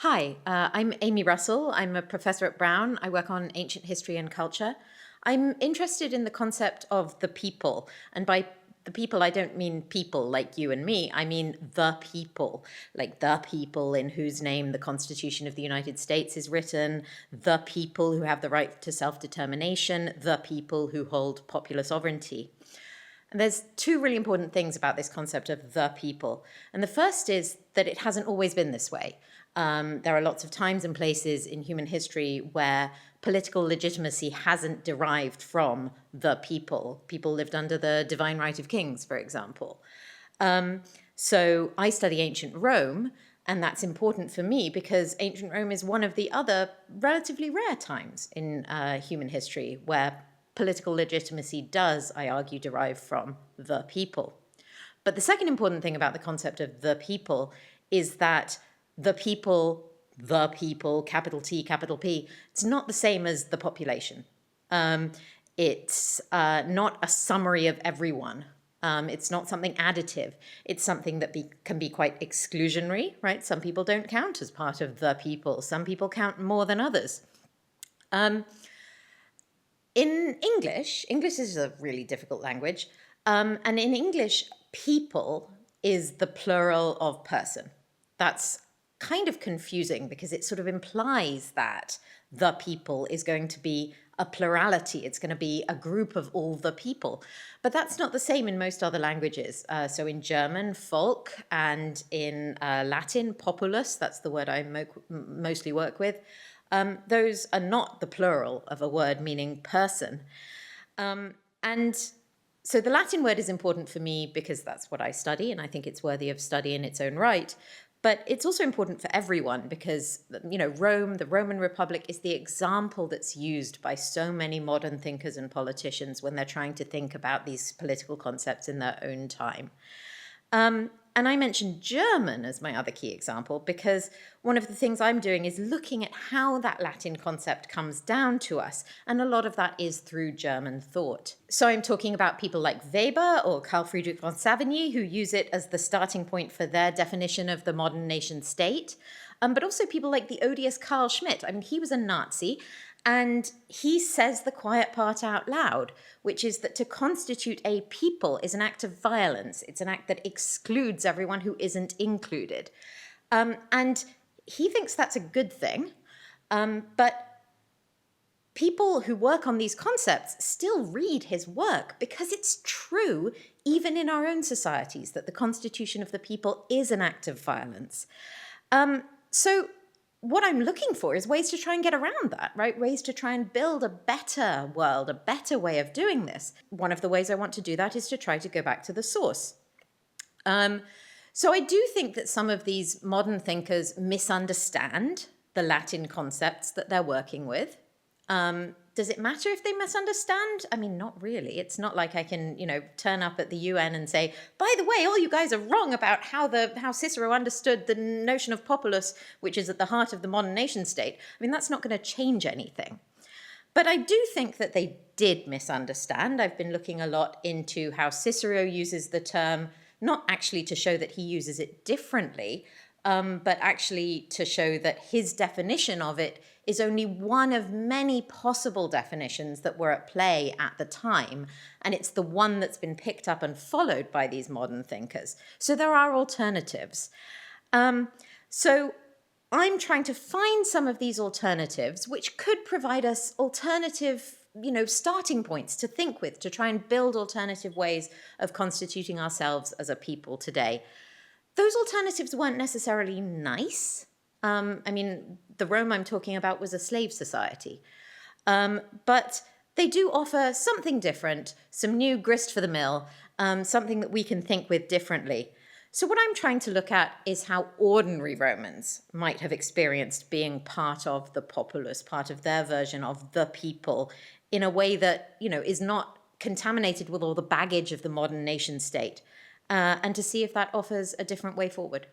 Hi, I'm Amy Russell. I'm a professor at Brown. I work on ancient history and culture. I'm interested in the concept of the people. And by the people, I don't mean people like you and me. I mean the people, like the people in whose name the Constitution of the United States is written, the people who have the right to self-determination, the people who hold popular sovereignty. And there's two really important things about this concept of the people. And the first is that it hasn't always been this way. There are lots of times and places in human history where political legitimacy hasn't derived from the people. People lived under the divine right of kings, for example. So I study ancient Rome, and that's important for me because ancient Rome is one of the other relatively rare times in human history where political legitimacy does, I argue, derive from the people. But the second important thing about the concept of the people is that the people, capital T, capital P, it's not the same as the population. It's not a summary of everyone. It's not something additive. It's something that can be quite exclusionary, right? Some people don't count as part of the people. Some people count more than others. In English is a really difficult language, and in English, people is the plural of person. That's kind of confusing because it sort of implies that the people is going to be a plurality. It's going to be a group of all the people. But that's not the same in most other languages. So in German, Volk, and in Latin, populus, that's the word I mostly work with, those are not the plural of a word meaning person. And so the Latin word is important for me because that's what I study, and I think it's worthy of study in its own right. But it's also important for everyone because, you know, Rome, the Roman Republic, is the example that's used by so many modern thinkers and politicians when they're trying to think about these political concepts in their own time. And I mentioned German as my other key example because one of the things I'm doing is looking at how that Latin concept comes down to us, and a lot of that is through German thought. So I'm talking about people like Weber or Carl Friedrich von Savigny, who use it as the starting point for their definition of the modern nation state, but also people like the odious Carl Schmitt. I mean, he was a Nazi, and he says the quiet part out loud, which is that to constitute a people is an act of violence. It's an act that excludes everyone who isn't included. And he thinks that's a good thing. But people who work on these concepts still read his work because it's true, even in our own societies, that the constitution of the people is an act of violence. So what I'm looking for is ways to try and get around that, right? Ways to try and build a better world, a better way of doing this. One of the ways I want to do that is to try to go back to the source. So I do think that some of these modern thinkers misunderstand the Latin concepts that they're working with. Does it matter if they misunderstand? I mean, not really. It's not like I can, turn up at the UN and say, by the way, all you guys are wrong about how Cicero understood the notion of populus, which is at the heart of the modern nation state. I mean, that's not going to change anything. But I do think that they did misunderstand. I've been looking a lot into how Cicero uses the term, not actually to show that he uses it differently, but actually to show that his definition of it is only one of many possible definitions that were at play at the time, and it's the one that's been picked up and followed by these modern thinkers. So there are alternatives. So I'm trying to find some of these alternatives which could provide us alternative starting points to think with, to try and build alternative ways of constituting ourselves as a people today. Those alternatives weren't necessarily nice. I mean, the Rome I'm talking about was a slave society. But they do offer something different, some new grist for the mill, something that we can think with differently. So what I'm trying to look at is how ordinary Romans might have experienced being part of the populus, part of their version of the people, in a way that, is not contaminated with all the baggage of the modern nation state, and to see if that offers a different way forward.